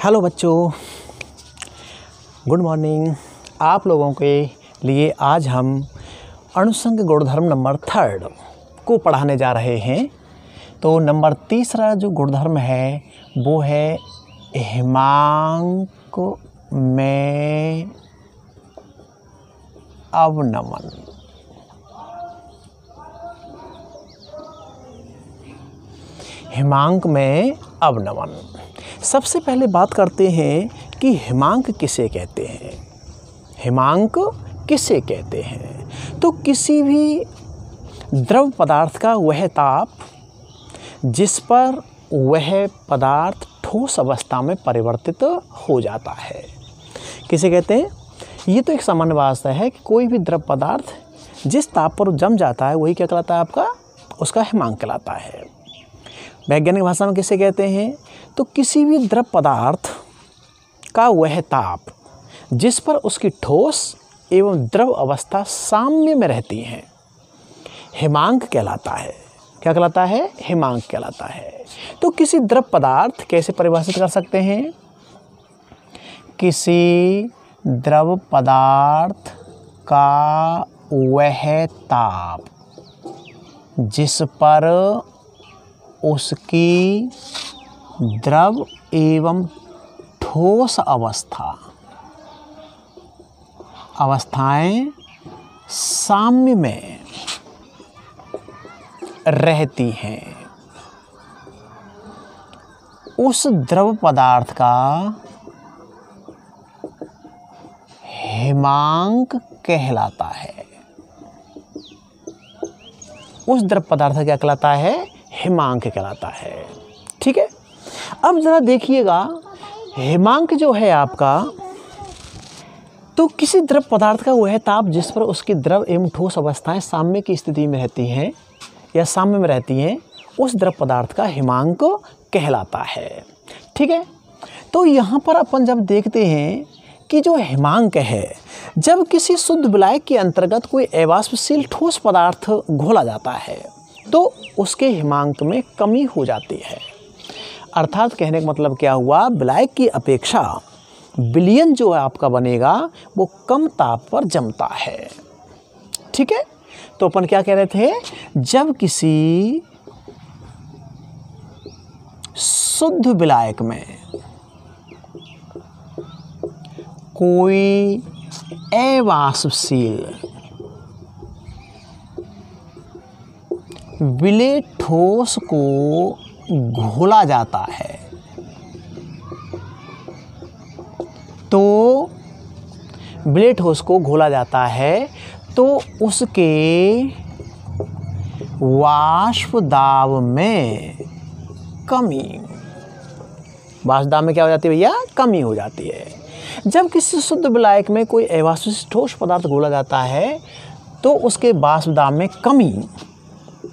Hello बच्चों, good morning. आप लोगों के लिए आज हम अणुसंघ गुणधर्म नंबर 3 को पढ़ाने जा रहे हैं। तो नंबर 3 जो गुणधर्म है वो है हिमांक में अवनमन। हिमांक में अवनमन। सबसे पहले बात करते हैं कि हिमांक किसे कहते हैं। हिमांक किसे कहते हैं? तो किसी भी द्रव पदार्थ का वह ताप जिस पर वह पदार्थ ठोस अवस्था में परिवर्तित हो जाता है, किसे कहते हैं? ये तो एक सामान्य वास्तव है कि कोई भी द्रव पदार्थ जिस ताप पर जम जाता है वही क्या कहलाता है आपका? उसका हिमांक कहलाता है। वैज्ञानिक भाषा में किसे कहते हैं? तो किसी भी द्रव पदार्थ का वह ताप जिस पर उसकी ठोस एवं द्रव अवस्था साम्य में रहती है हिमांक कहलाता है। क्या कहलाता है? हिमांक कहलाता है। तो किसी द्रव पदार्थ कैसे परिभाषित कर सकते हैं? किसी द्रव पदार्थ का वह ताप जिस पर उसकी द्रव एवं ठोस अवस्थाएं साम्य में रहती हैं, उस द्रव पदार्थ का हिमांक कहलाता है। उस द्रव पदार्थ क्या कहलाता है? हिमांक कहलाता है। ठीक है। अब जरा देखिएगा, हिमांक जो है आपका, तो किसी द्रव पदार्थ का वह ताप जिस पर उसकी द्रव एवं ठोस अवस्थाएं साम्य की स्थिति में रहती हैं या साम्य में रहती हैं, उस द्रव पदार्थ का हिमांक कहलाता है। ठीक है। तो यहाँ पर अपन जब देखते हैं कि जो हिमांक है, जब किसी शुद्ध विलायक के अंतर्गत कोई अवाष्पशील ठोस पदार्थ घोला जाता है तो उसके हिमांक में कमी हो जाती है। अर्थात कहने का मतलब क्या हुआ? विलायक की अपेक्षा विलयन जो आपका बनेगा वो कम ताप पर जमता है। ठीक है। तो अपन क्या कह रहे थे? जब किसी शुद्ध विलायक में कोई अवाष्पशील विलेय ठोस को घोला जाता है तो विलेय ठोस को घोला जाता है तो उसके वाष्प दाब में कमी, वाष्प दाब में क्या हो जाती है भैया? कमी हो जाती है। जब किसी शुद्ध विलायक में कोई अवाष्पशील ठोस पदार्थ घोला जाता है तो उसके वाष्प दाब में कमी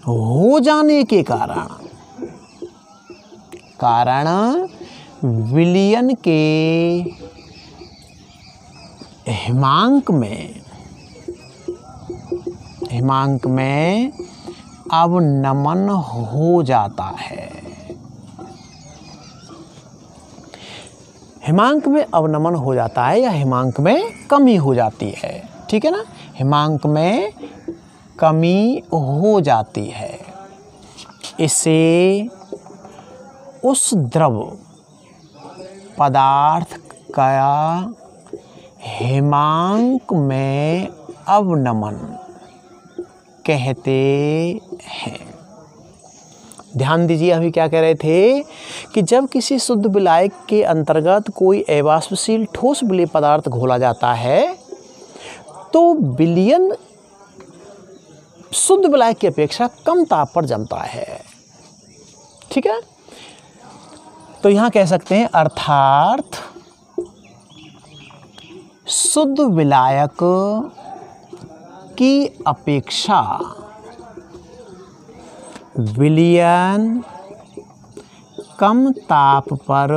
हो जाने के कारण विलयन के हिमांक में अवनमन हो जाता है। हिमांक में अवनमन हो जाता है या हिमांक में कमी हो जाती है। ठीक है ना? हिमांक में कमी हो जाती है। इसे उस द्रव पदार्थ का हिमांक में अवनमन कहते हैं। ध्यान दीजिए, अभी क्या कह रहे थे कि जब किसी शुद्ध विलायक के अंतर्गत कोई अवाष्पशील ठोस विलेय पदार्थ घोला जाता है तो विलयन शुद्ध विलायक की अपेक्षा कम ताप पर जमता है। ठीक है। तो यहाँ कह सकते हैं अर्थात शुद्ध विलायक की अपेक्षा विलयन कम ताप पर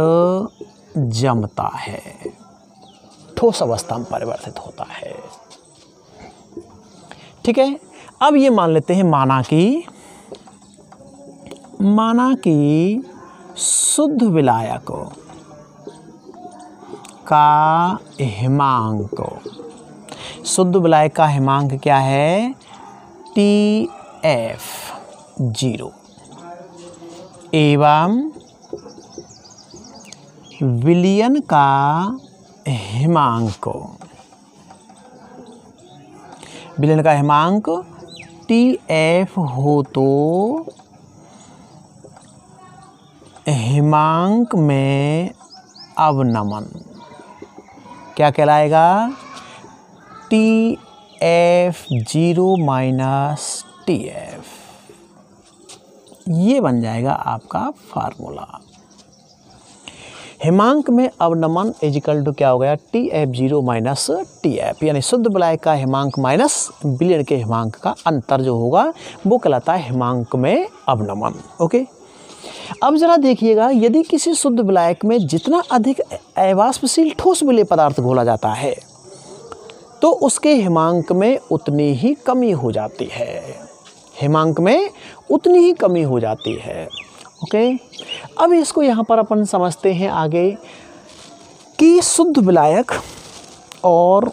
जमता है, ठोस अवस्था में परिवर्तित होता है। ठीक है। अब ये मान लेते हैं, माना कि शुद्ध विलायक का हिमांक, शुद्ध विलायक का हिमांक क्या है? TF0 एवं विलयन का हिमांक, विलयन का हिमांक TF हो तो हिमांक में अवनमन क्या कहलाएगा? TF0 माइनस TF, ये बन जाएगा आपका फार्मूला। हिमांक में अवनमन इजिकल टू क्या हो गया? TF0 माइनस TF, यानी शुद्ध विलायक का हिमांक माइनस विलयन के हिमांक का अंतर जो होगा वो कहलाता है हिमांक में अवनमन। ओके, अब जरा देखिएगा, यदि किसी शुद्ध विलायक में जितना अधिक अवाष्पशील ठोस विलेय पदार्थ घोला जाता है तो उसके हिमांक में उतनी ही कमी हो जाती है, हिमांक में उतनी ही कमी हो जाती है। ओके, अब इसको यहाँ पर अपन समझते हैं आगे कि शुद्ध विलायक और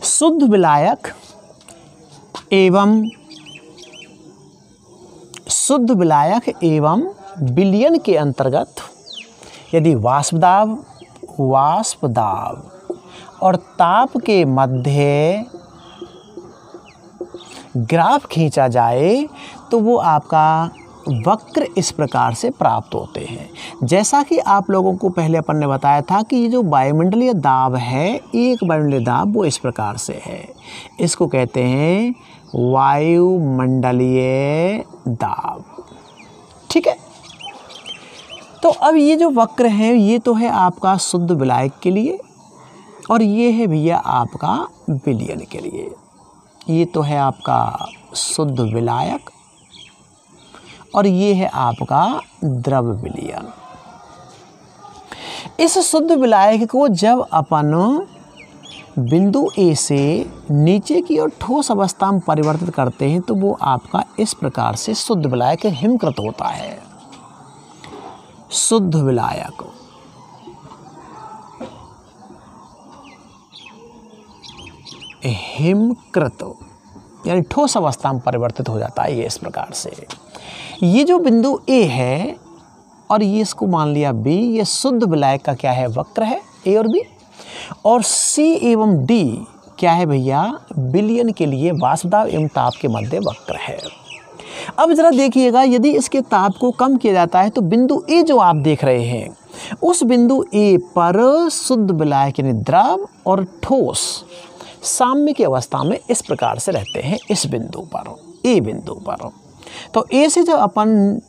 शुद्ध विलायक एवं विलयन के अंतर्गत यदि वाष्प दाब और ताप के मध्य ग्राफ खींचा जाए तो वो आपका वक्र इस प्रकार से प्राप्त होते हैं। जैसा कि आप लोगों को पहले अपन ने बताया था कि ये जो वायुमंडलीय दाब है, एक वायुमंडलीय दाब वो इस प्रकार से है, इसको कहते हैं वायुमंडलीय दाब। ठीक है, तो अब ये जो वक्र है ये तो है आपका शुद्ध विलायक के लिए और ये है भैया आपका विलयन के लिए। ये तो है आपका शुद्ध विलायक और ये है आपका द्रव विलयन। इस शुद्ध विलायक को जब अपन बिंदु A से नीचे की ओर ठोस अवस्था में परिवर्तित करते हैं तो वो आपका इस प्रकार से शुद्ध विलायक हिमकृत होता है। शुद्ध विलायक हिमकृत यानी ठोस अवस्था में परिवर्तित हो जाता है ये इस प्रकार से। ये जो बिंदु A है और ये इसको मान लिया B, ये शुद्ध विलायक का क्या है? वक्र है A और B। और C एवं D क्या है भैया? विलयन के लिए वाष्प दाब एवं ताप के मध्य वक्र है। अब जरा देखिएगा, यदि इसके ताप को कम किया जाता है तो बिंदु A जो आप देख रहे हैं उस बिंदु A पर शुद्ध विलायक यानी द्रव और ठोस साम्य की अवस्था में इस प्रकार से रहते हैं इस बिंदु पर, A बिंदु पर। तो A से जब अपन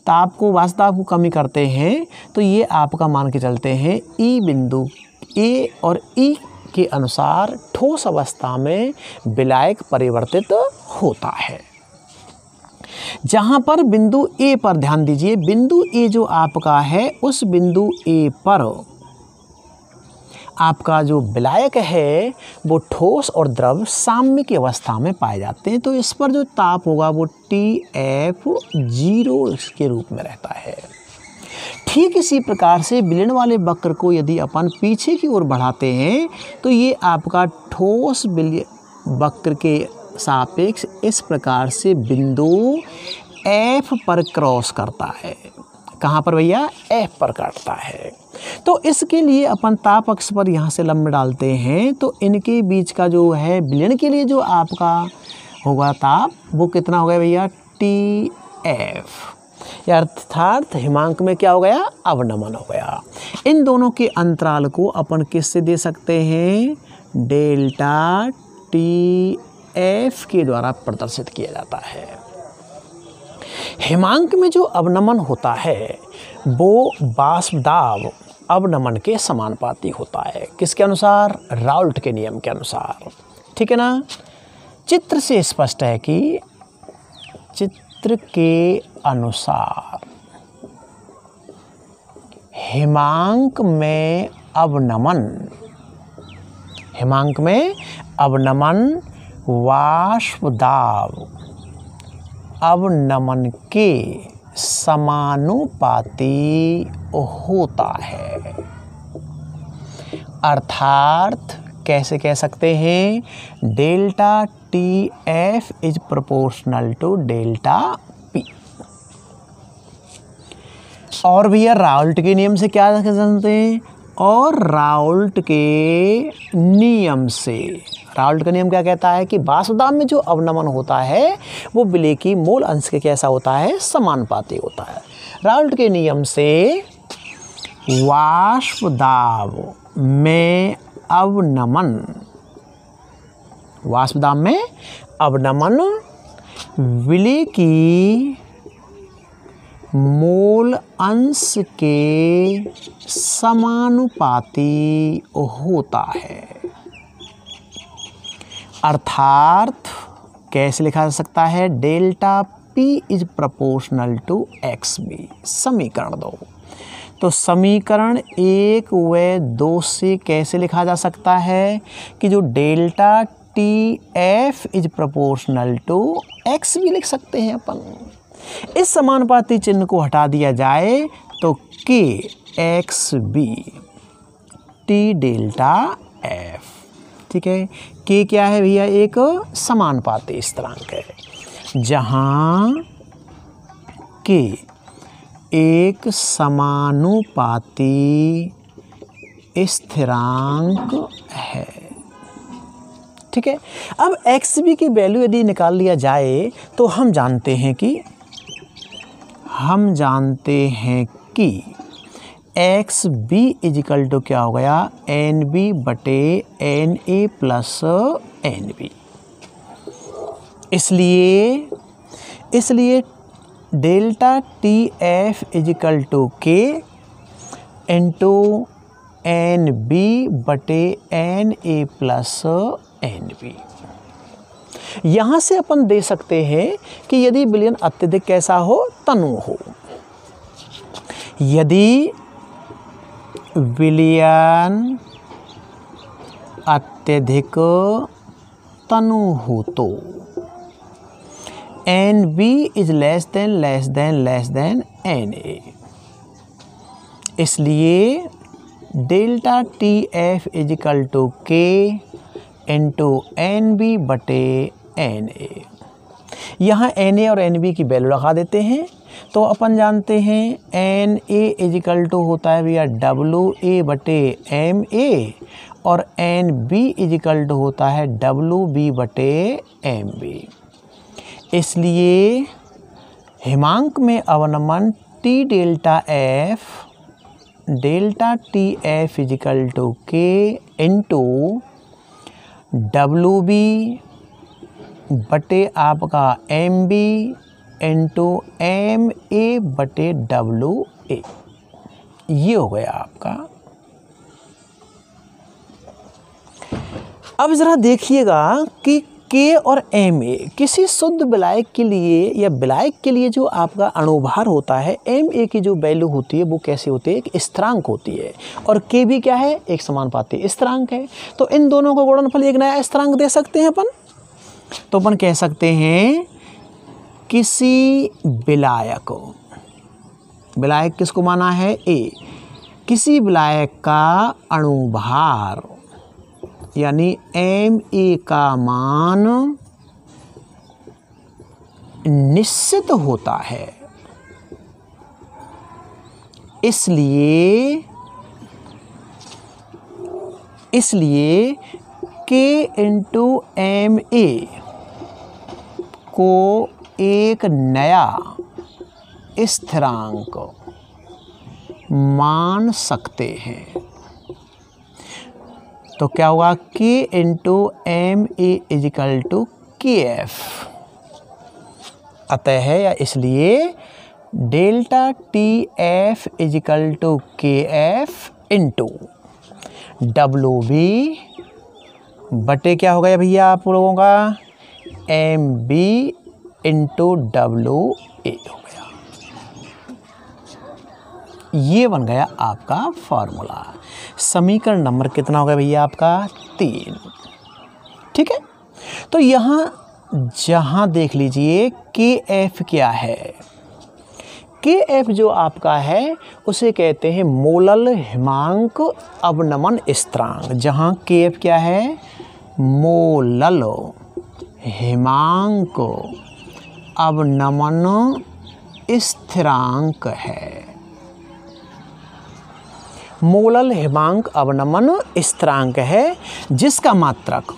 ताप को वाष्प दाब को कमी करते हैं तो ये आपका मान के चलते हैं E बिंदु A और E के अनुसार ठोस अवस्था में विलायक परिवर्तित होता है। जहाँ पर बिंदु A पर ध्यान दीजिए, बिंदु A जो आपका है उस बिंदु A पर आपका जो विलायक है वो ठोस और द्रव साम्य की अवस्था में पाए जाते हैं। तो इस पर जो ताप होगा वो TF0 के रूप में रहता है। ठीक इसी प्रकार से विलयन वाले वक्र को यदि अपन पीछे की ओर बढ़ाते हैं तो ये आपका ठोस वक्र के सापेक्ष इस प्रकार से बिंदु F पर क्रॉस करता है। कहाँ पर भैया? F पर काटता है। तो इसके लिए अपन ताप अक्ष पर यहाँ से लंब डालते हैं तो इनके बीच का जो है विलयन के लिए जो आपका होगा ताप वो कितना हो गया भैया? TF, अर्थात हिमांक में क्या हो गया? अवनमन हो गया। इन दोनों के अंतराल को अपन किससे दे सकते हैं? डेल्टा TF के द्वारा प्रदर्शित किया जाता है। हिमांक में जो अवनमन होता है वो वाष्प दाब अवनमन के समानुपाती होता है। किसके अनुसार? राउल्ट के नियम के अनुसार। ठीक है ना? चित्र से स्पष्ट है कि चित्र के अनुसार हिमांक में अवनमन, हिमांक में अवनमन वाष्प दाब अवनमन के समानुपाती होता है। अर्थात कैसे कह सकते हैं, delta T F is proportional to delta P. और भैया राउल्ट के नियम से क्या जानते हैं, और राउल्ट के नियम से, राउल्ट का नियम क्या कहता है कि वाष्प दाब में जो अवनमन होता है वो विलेय की मोल अंश के कैसा होता है, समानुपाती होता है। राउल्ट के नियम से वाष्प दाब में अवनमन, वाष्प दाब में अवनमन विलेय की मोल अंश के समानुपाती होता है। अर्थात कैसे लिखा जा सकता है, delta P is proportional to X B. समीकरण 2, तो समीकरण 1 व 2 से कैसे लिखा जा सकता है कि जो delta T F is proportional to X B लिख सकते हैं अपन। इस समानुपाती चिन्ह को हटा दिया जाए तो K X B T delta F, ठीक है। के क्या है भैया, एक समानुपाती स्थिरांक है, जहाँ के एक समानुपाती स्थिरांक है, ठीक है। अब एक्स बी की वैल्यू यदि निकाल लिया जाए तो हम जानते हैं कि एक्स बी इजिकल टू क्या हो गया, एन बी बटे N A plus N B. इसलिए delta T F is equal to K into N B बटे N A plus N B. यहाँ से अपन दे सकते हैं कि यदि विलयन अत्यधिक कैसा हो, तनु हो। यदि विलयन अत्यधिक तनु हो तो N B is less than N A. इसलिए delta T F is equal to K into N B बटे एन ए। यहाँ एन ए और एन बी की वैल्यू लगा देते हैं तो अपन जानते हैं एन ए इजिकल टू होता है भैया डब्लू ए बटे एम ए, और एन बी इजिकल टू होता है डब्लू बी बटे एम बी। इसलिए हिमांक में अवनमन T delta T F is equal to K into W B बटे आपका M B into M A बटे डब्लू ए, ये हो गया आपका। अब ज़रा देखिएगा कि के और एम ए किसी शुद्ध विलायक के लिए या विलायक के लिए जो आपका अणुभार होता है, एम ए की जो वैल्यू होती है वो कैसे होती है, एक स्थिरांक होती है, और के भी क्या है, एक समानुपाती स्थिरांक है। तो इन दोनों का गुणनफल एक नया स्थिरांक दे सकते हैं अपन। तो अपन कह सकते हैं किसी विलायक, विलायक किसको माना है, ए, किसी विलायक का अणुभार यानी एम ए का मान निश्चित होता है। इसलिए के इंटू एम ए को एक नया स्थिरांक मान सकते हैं। तो क्या होगा, K into M A is equal to K F. अतः है या इसलिए delta T F is equal to K F into W B बटे क्या हो गया भैया आप लोगों का, M B into W A हो गया। ये बन गया आपका फॉर्मूला। समीकरण नंबर कितना हो गया भैया आपका 3। ठीक है, तो यहाँ जहाँ देख लीजिए KF क्या है, KF जो आपका है उसे कहते हैं मोलल हिमांक अवनमन स्थिरांक। जहाँ KF क्या है, मोलल हिमांक अवनमन स्थिरांक है। मोलल हिमांक अवनमन स्थिरांक है जिसका मात्रक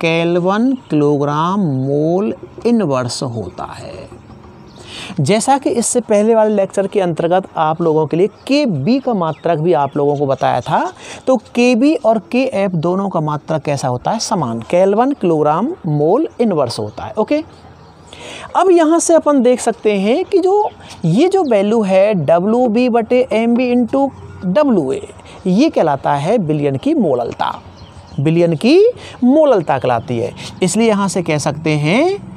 केल्विन किलोग्राम मोल इनवर्स होता है। जैसा कि इससे पहले वाले लेक्चर के अंतर्गत आप लोगों के लिए KB का मात्रक भी आप लोगों को बताया था। तो KB और KF दोनों का मात्रक कैसा होता है, समान, केल्विन किलोग्राम मोल इनवर्स होता है। ओके, अब यहाँ से अपन देख सकते हैं कि ये जो वैल्यू है WB/MB इंटू WA, ये कहलाता है विलयन की मोललता। विलयन की मोललता कहलाती है। इसलिए यहाँ से कह सकते हैं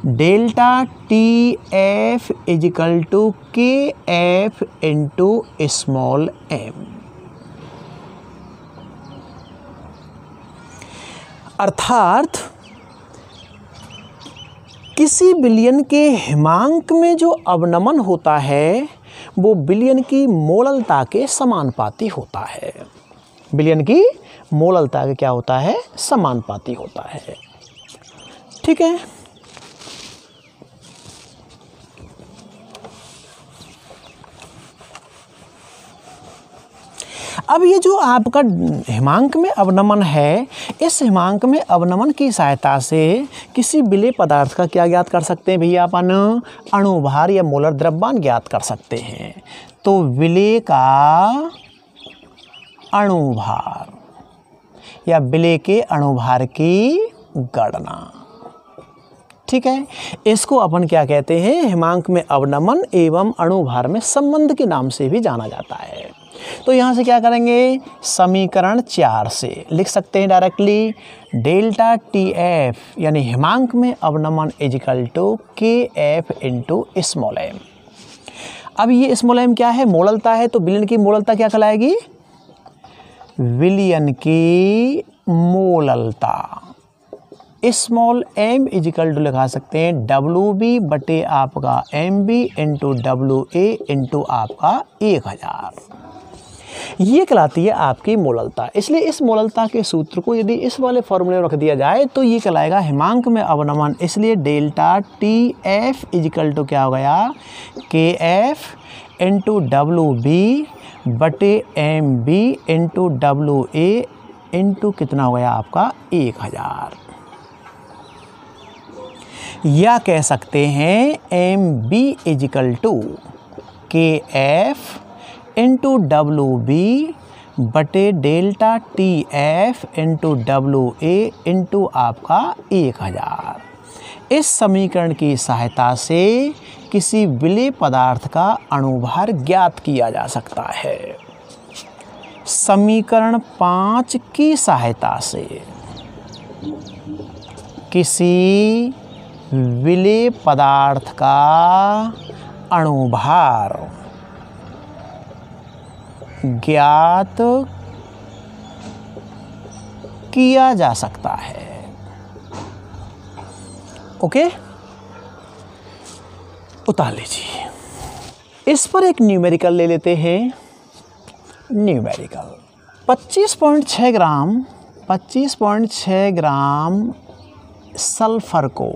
delta TF is equal to KF into small m। अर्थात किसी विलयन के हिमांक में जो अवनमन होता है वो विलयन की मोललता के समानुपाती होता है। विलयन की मोललता के क्या होता है, समानुपाती होता है। ठीक है, अब ये जो आपका हिमांक में अवनमन है, इस हिमांक में अवनमन की सहायता से किसी विलेय पदार्थ का क्या ज्ञात कर सकते हैं भैया, अपन अणुभार या मोलर द्रव्यमान ज्ञात कर सकते हैं। तो विलेय का अणुभार या विलेय के अणुभार की गणना। ठीक है, इसको अपन क्या कहते हैं, हिमांक में अवनमन एवं अणुभार में संबंध के नाम से भी जाना जाता है। तो यहाँ से क्या करेंगे, समीकरण 4 से लिख सकते हैं डायरेक्टली डेल्टा TF यानी हिमांक में अवनमन is equal to KF into small m। अब ये स्मॉल m क्या है, मोललता है। तो विलयन की मोललता क्या कहलाएगी, विलयन की मोललता स्मॉल m इजिकल टू लिखा सकते हैं WB बटे आपका MB इंटू WA इंटू आपका 1000। ये कहलाती है आपकी मोललता। इसलिए इस मोललता के सूत्र को यदि इस वाले फॉर्मूले में रख दिया जाए तो ये कहलाएगा हिमांक में अवनमन। इसलिए डेल्टा TF इजिकल टू क्या हो गया, KF इंटू WB बटे MB इंटू WA इंटू कितना हो गया आपका 1000। या कह सकते हैं MB is equal to KF into WB बटे delta TF into WA into आपका 1000। इस समीकरण की सहायता से किसी विलेय पदार्थ का अणुभार ज्ञात किया जा सकता है। समीकरण 5 की सहायता से किसी विलेय पदार्थ का अणुभार ज्ञात किया जा सकता है। ओके, उतार लीजिए। इस पर एक न्यूमेरिकल ले लेते हैं। न्यूमेरिकल 25.6 ग्राम सल्फर को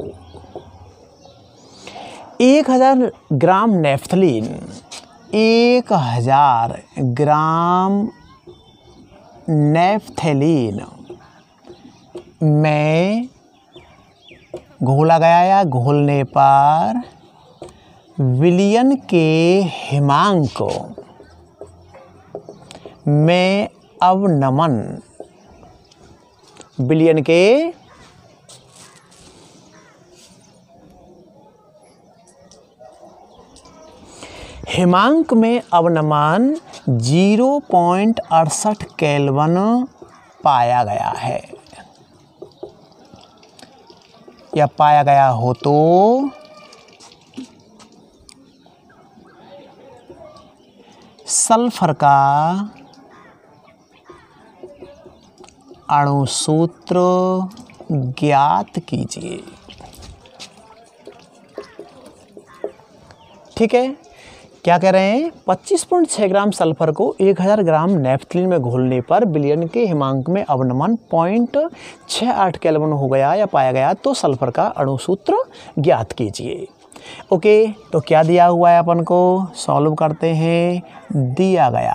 1000 ग्राम नेफ्थलीन 1000 ग्राम नेफ्थलीन में घोला गया या घोलने पर विलयन के हिमांक में अवनमन, विलयन के हिमांक में अवनमन 0.68 केल्विन पाया गया है या पाया गया हो तो सल्फर का अणु सूत्र ज्ञात कीजिए। ठीक है, क्या कह रहे हैं? 25.6 ग्राम सल्फर को 1000 ग्राम नेफ्थलीन में घोलने पर विलयन के हिमांक में अवनमन 0.68 केल्विन हो गया या पाया गया तो सल्फर का अणु सूत्र ज्ञात कीजिए। ओके, तो क्या दिया हुआ है अपन को? सॉल्व करते हैं। दिया गया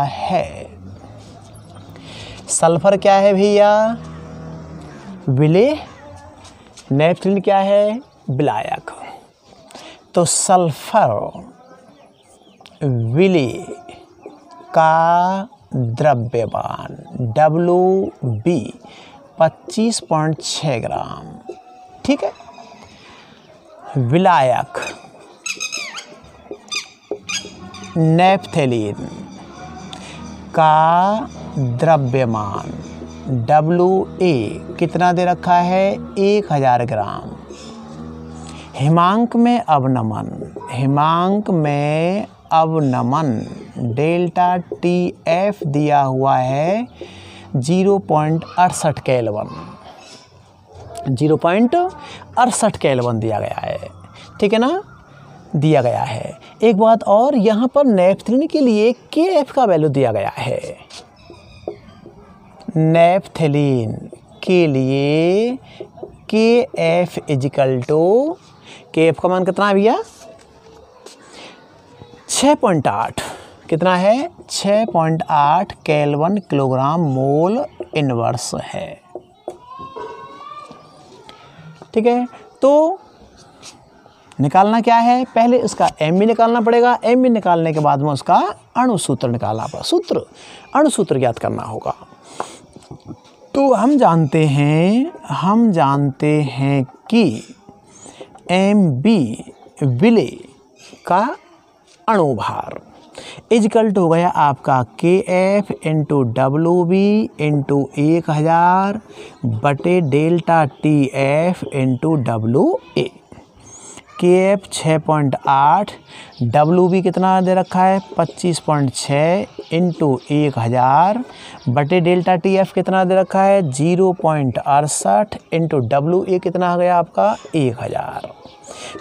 है सल्फर क्या है भैया? विलेय। नेफ्थलीन क्या है? विलायक। तो सल्फर विलेय का द्रव्यमान WB 25.6 ग्राम। ठीक है, विलायक नेफ्थलीन का द्रव्यमान WA कितना दे रखा है? 1000 ग्राम। हिमांक में अवनमन डेल्टा TF दिया हुआ है 0.68 केल्विन। 0.68 केल्विन दिया गया है। ठीक है ना, दिया गया है। एक बात और, यहाँ पर नेफ्थलीन के लिए KF का वैल्यू दिया गया है। नेफ्थलीन के लिए KF इजिकल टू, KF का मान कितना है भैया? 6.8। कितना है? 6.8 केल्विन किलोग्राम मोल इनवर्स है। ठीक है, तो निकालना क्या है? पहले इसका MB निकालना पड़ेगा। MB निकालने के बाद में उसका अणु सूत्र निकालना पड़ेगा। अणु सूत्र ज्ञात करना होगा। तो हम जानते हैं कि MB विलेय का अणुभार इजकल्ट हो गया आपका KF इंटू WB इंटू 1000 बटे delta TF into WA। KF 6.8, WB कितना दे रखा है? 25.6 इंटू 1000 बटे डेल्टा TF कितना दे रखा है? 0.68 इंटू WA कितना आ गया आपका? 1000।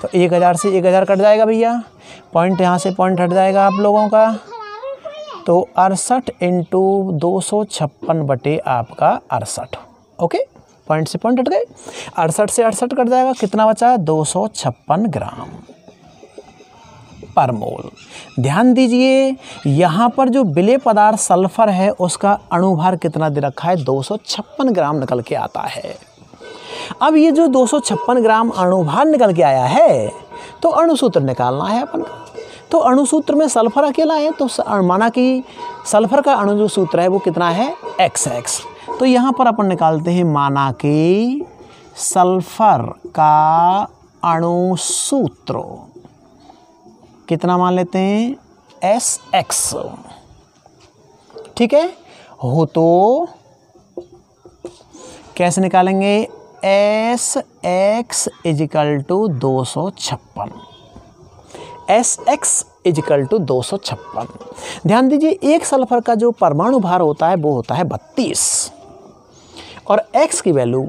तो 1000 से 1000 कट जाएगा भैया, पॉइंट यहाँ से पॉइंट हट जाएगा आप लोगों का। तो 68 इंटू 256 बटे आपका 68। ओके, पॉइंट से पॉइंट हट गए। 68 से 68 कट जाएगा, कितना बचा? 256 ग्राम पर मोल। ध्यान दीजिए, यहाँ पर जो विलेय पदार्थ सल्फर है उसका अणुभार कितना दे रखा है? 256 ग्राम निकल के आता है। अब ये जो 256 ग्राम अणुभार निकल के आया है तो अणुसूत्र निकालना है अपन का। तो अणुसूत्र में सल्फर अकेला है, तो माना कि सल्फर का अणु जो सूत्र है वो कितना है? XX। तो यहाँ पर अपन निकालते हैं, माना कि सल्फर का अणु सूत्र कितना मान लेते हैं? SX। ठीक है, हो तो कैसे निकालेंगे? SX is equal to 256। SX is equal to 256। ध्यान दीजिए, एक सल्फर का जो परमाणु भार होता है वो होता है 32 और X की वैल्यू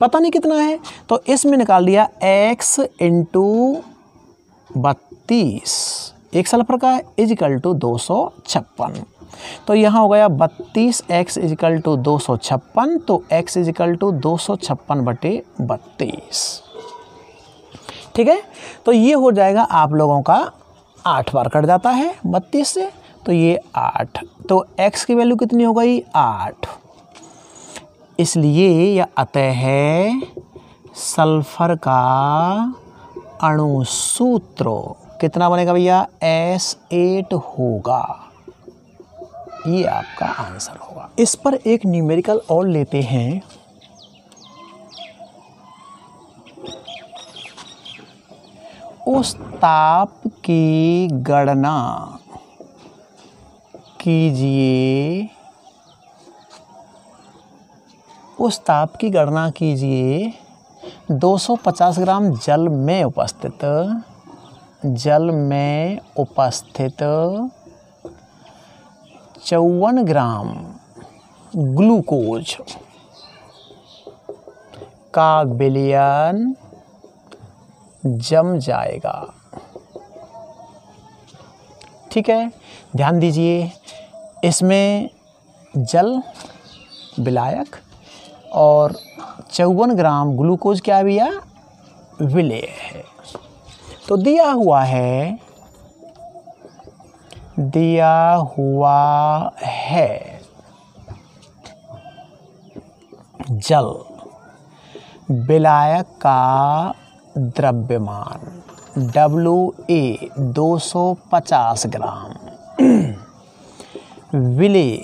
पता नहीं कितना है, तो इसमें निकाल दिया X इंटू 32 एक सल्फर का इजिकल टू 256। तो यहाँ हो गया 32X इजिकल टू 256, तो X इजिकल टू 256 बटे 32। ठीक है, तो ये हो जाएगा आप लोगों का 8 बार कट जाता है 32 से, तो ये 8। तो X की वैल्यू कितनी हो गई? 8। इसलिए यह अतः है सल्फर का अणु सूत्र कितना बनेगा भैया? S8 होगा। ये आपका आंसर होगा। इस पर एक न्यूमेरिकल और लेते हैं। उस ताप की गणना कीजिए, उस ताप की गणना कीजिए 250 ग्राम जल में उपस्थित जल में उपस्थित 54 ग्राम ग्लूकोज का विलयन जम जाएगा। ठीक है, ध्यान दीजिए, इसमें जल विलायक और 54 ग्राम ग्लूकोज क्या भैया, विलेय है। तो दिया हुआ है जल विलायक का द्रव्यमान WA 250 ग्राम, विलेय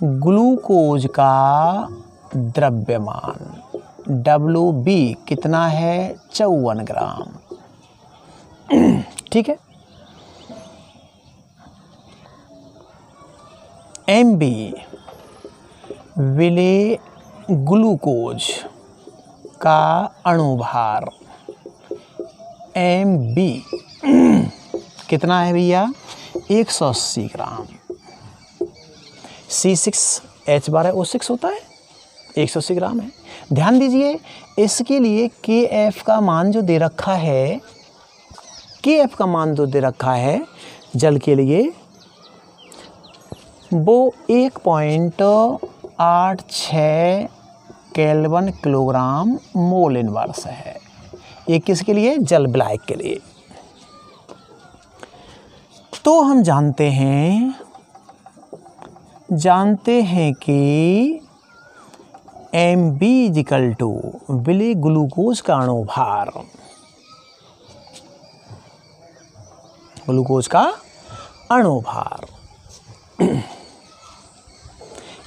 ग्लूकोज का द्रव्यमान WB कितना है, 54 ग्राम। ठीक है, MB विलेय ग्लूकोज का अणुभार MB कितना है भैया, 180 ग्राम। C6H12O6 होता है, 180 ग्राम है। ध्यान दीजिए, इसके लिए KF का मान जो दे रखा है, KF का मान जो दे रखा है जल के लिए, वो 1.86 केल्विन किलोग्राम मोल इनवर्स है। ये किसके लिए, जल विलायक के लिए। तो हम जानते हैं कि MB इक्वल टू विलेय ग्लूकोज का अणुभार, ग्लूकोज का अणुभार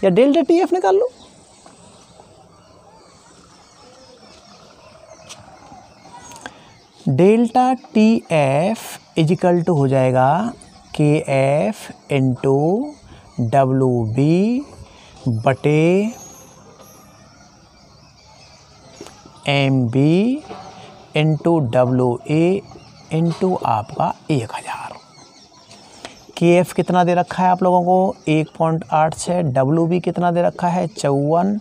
या डेल्टा TF निकाल लो। डेल्टा TF इजिकल टू हो जाएगा KF इंटू WB बटे MB इंटू WA इंटू आपका 1000। KF कितना दे रखा है आप लोगों को, 1.86, WB कितना दे रखा है, 54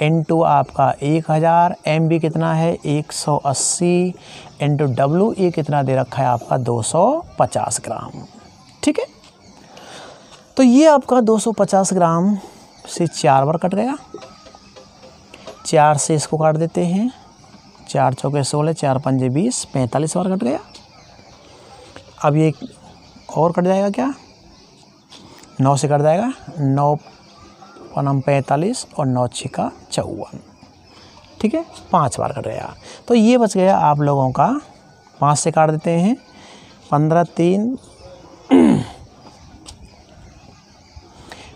इंटू आपका 1000, MB कितना है 180 इंटू WA कितना दे रखा है आपका 250 ग्राम। ठीक है, तो ये आपका 250 ग्राम से 4 बार कट गया, 4 से इसको काट देते हैं, 4 चौके 16, 4 पंजे 20, 45 बार कट गया। अब ये और कट जाएगा क्या, 9 से कट जाएगा, 9 पनम 45 और 9 छिका 54। ठीक है, 5 बार कट गया। तो ये बच गया आप लोगों का, 5 से काट देते हैं, 15 3,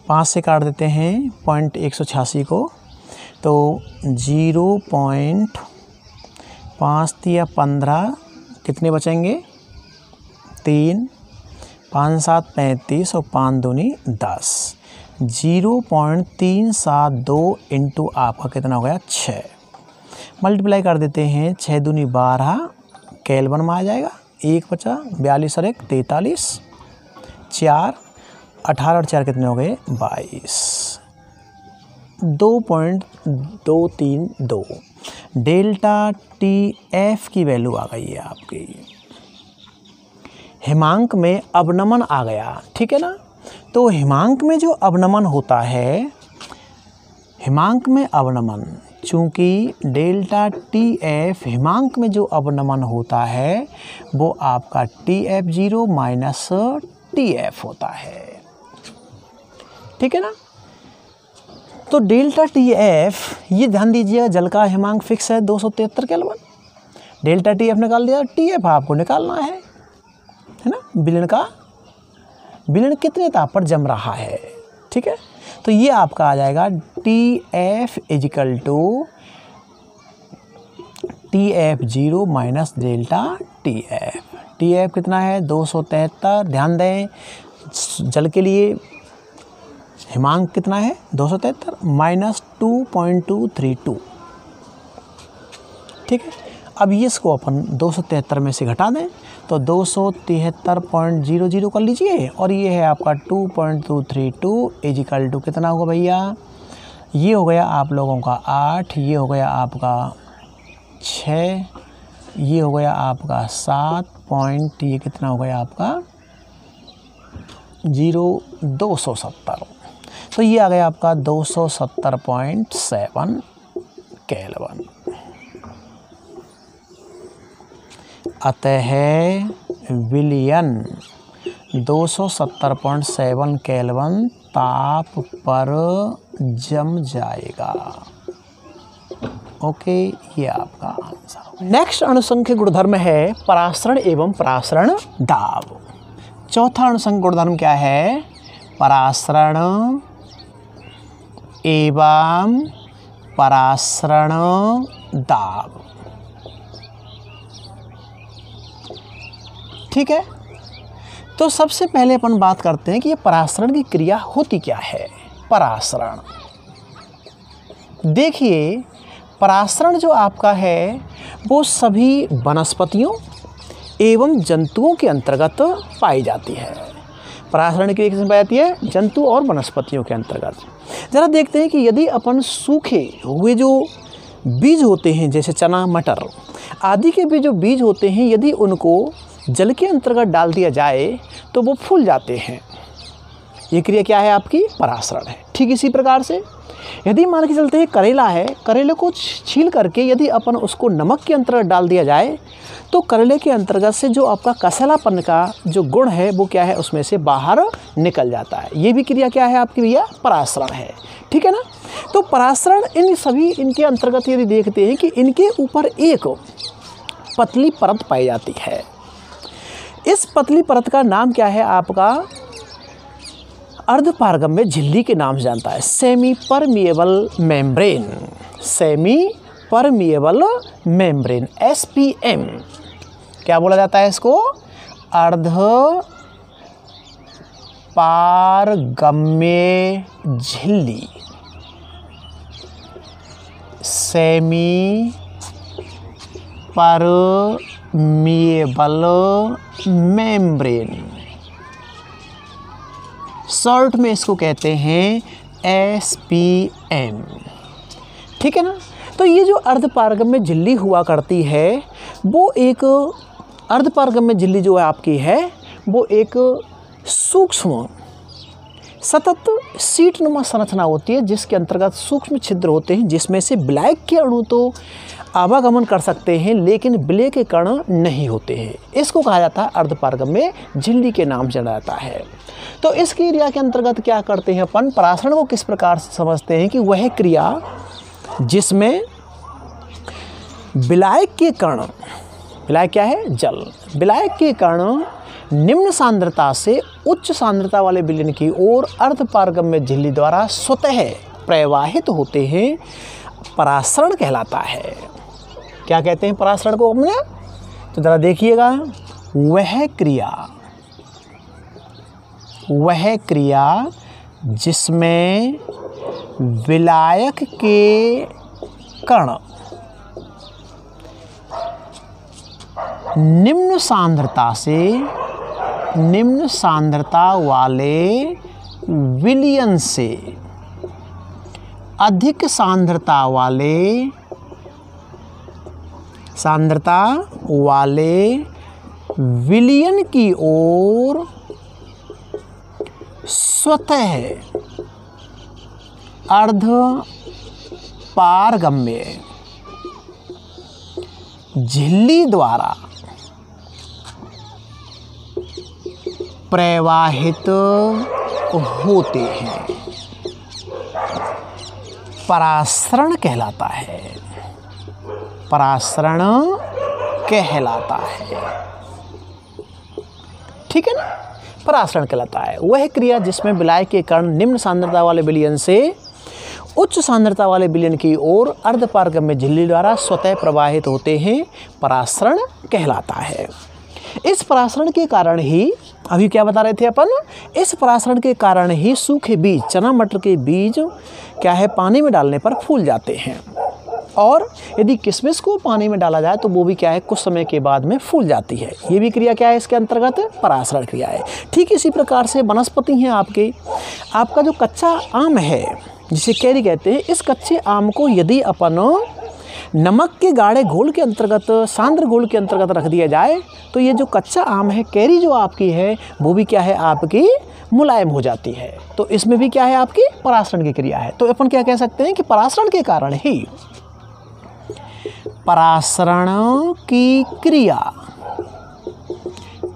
5 से काट देते हैं 0.186 को, तो 0.5 या 15 कितने बचेंगे, 3, 5 7 35 और 5 दूनी 10, 0.372 इंटू आपका कितना हो गया 6। मल्टीप्लाई कर देते हैं, 6 दूनी 12 केल्विन में आ जाएगा, 1 बचा 42 और 1 43, 4 18 और 4 कितने हो गए 22, 2.232। डेल्टा TF की वैल्यू आ गई है आपकी, हिमांक में अवनमन आ गया। ठीक है ना, तो हिमांक में जो अवनमन होता है, हिमांक में अवनमन, चूँकि डेल्टा TF हिमांक में जो अवनमन होता है वो आपका TF0 माइनस TF होता है। ठीक है ना, तो डेल्टा TF, ये ध्यान दीजिएगा, जल का हिमांक फिक्स है 273 केल्विन। डेल्टा TF निकाल दिया, TF आपको निकालना है ना, विलयन कितने ताप पर जम रहा है। ठीक है, तो ये आपका आ जाएगा TF is equal to TF0 minus delta TF। TF कितना है 273, ध्यान दें जल के लिए हिमांक कितना है 273 माइनस 2.232। ठीक है, अब ये इसको अपन 273 में से घटा दें तो 273.00 कर लीजिए, और ये है आपका 2.232 इजिकल टू कितना होगा भैया, ये हो गया आप लोगों का 8, ये हो गया आपका 6, ये हो गया आपका 7 पॉइंट, ये कितना हो गया आपका 270। तो ये आ गया आपका 270.7 केल्विन। अतः विलयन 270.7 केल्विन ताप पर जम जाएगा। ओके, ये आपका आंसर। नेक्स्ट अणुसंख्यक गुणधर्म है परासरण एवं परासरण दाब। चौथा अणुसंख्यक गुणधर्म क्या है, परासरण एवं परासरण दाब। ठीक है, तो सबसे पहले अपन बात करते हैं कि ये परासरण की क्रिया होती क्या है। परासरण, देखिए परासरण जो आपका है वो सभी वनस्पतियों एवं जंतुओं के अंतर्गत पाई जाती है। परासरण की क्रिया किसमें पाई जाती है, जंतु और वनस्पतियों के अंतर्गत। ज़रा देखते हैं कि यदि अपन सूखे हुए जो बीज होते हैं जैसे चना मटर आदि के भी जो बीज होते हैं, यदि उनको जल के अंतर्गत डाल दिया जाए तो वो फूल जाते हैं। ये क्रिया क्या है, आपकी परासरण है। ठीक इसी प्रकार से यदि मान के चलते हैं करेला है, करेले को छील करके यदि अपन उसको नमक के अंतर्गत डाल दिया जाए तो करेले के अंतर्गत से जो आपका कसलापन का जो गुण है वो क्या है, उसमें से बाहर निकल जाता है। ये भी क्रिया क्या है आपकी भैया, परासरण है। ठीक है ना। तो परासरण इन सभी इनके अंतर्गत यदि देखते हैं कि इनके ऊपर एक पतली परत पाई जाती है। इस पतली परत का नाम क्या है आपका, अर्धपारगम्य झिल्ली के नाम से जानता है, semi permeable membrane. Semi permeable membrane, SPM क्या बोला जाता है इसको, अर्धपारगम्य झिल्ली, सेमी परमिएबल मेम्ब्रेन। शॉर्ट में इसको कहते हैं SPM। ठीक है ना। तो ये जो अर्धपारगम्य झिल्ली हुआ करती है वो एक अर्धपारगम्य झिल्ली जो है आपकी है वो एक सूक्ष्म सतत सीटनुमा संरचना होती है, जिसके अंतर्गत सूक्ष्म छिद्र होते हैं, जिसमें से विलायक के अणु तो आवागमन कर सकते हैं लेकिन विलय के कण नहीं होते हैं। इसको कहा जाता है अर्धपारगम्य झिल्ली के नाम से जाना जाता है। तो इस क्रिया के अंतर्गत क्या करते हैं अपन, परासरण को किस प्रकार से समझते हैं कि वह क्रिया जिसमें विलायक के कण, विलायक क्या है, जल, विलायक के कण निम्न सांद्रता से उच्च सांद्रता वाले विलयन की ओर अर्धपारगम्य झिल्ली द्वारा स्वतः प्रवाहित होते हैं, परासरण कहलाता है। क्या कहते हैं परासरण को हमने, तो जरा देखिएगा, वह क्रिया जिसमें विलायक के कण निम्न सांद्रता वाले विलयन से अधिक सांद्रता वाले विलयन की ओर स्वतः अर्धपारगम्य झिल्ली द्वारा प्रवाहित होते हैं, परासरण कहलाता है। परासरण कहलाता है। ठीक है ना। परासरण कहलाता है वह क्रिया जिसमें विलायक के कण निम्न सांद्रता वाले विलयन से उच्च सांद्रता वाले विलयन की ओर अर्धपारगम्य झिल्ली द्वारा स्वतः प्रवाहित होते हैं, परासरण कहलाता है। इस परासरण के कारण ही, अभी क्या बता रहे थे अपन, इस परासरण के कारण ही सूखे बीज, चना मटर के बीज क्या है, पानी में डालने पर फूल जाते हैं। और यदि किशमिश को पानी में डाला जाए तो वो भी क्या है, कुछ समय के बाद में फूल जाती है। ये भी क्रिया क्या है, इसके अंतर्गत परासरण क्रिया है। ठीक इसी प्रकार से वनस्पति हैं आपका जो कच्चा आम है जिसे कैरी कहते हैं, इस कच्चे आम को यदि अपन नमक के गाढ़े घोल के अंतर्गत, सांद्र घोल के अंतर्गत रख दिया जाए तो ये जो कच्चा आम है, कैरी जो आपकी है, वो भी क्या है, आपकी मुलायम हो जाती है। तो इसमें भी क्या है, आपकी परासरण की क्रिया है। तो अपन क्या कह सकते हैं कि परासरण के कारण ही, परासरण की क्रिया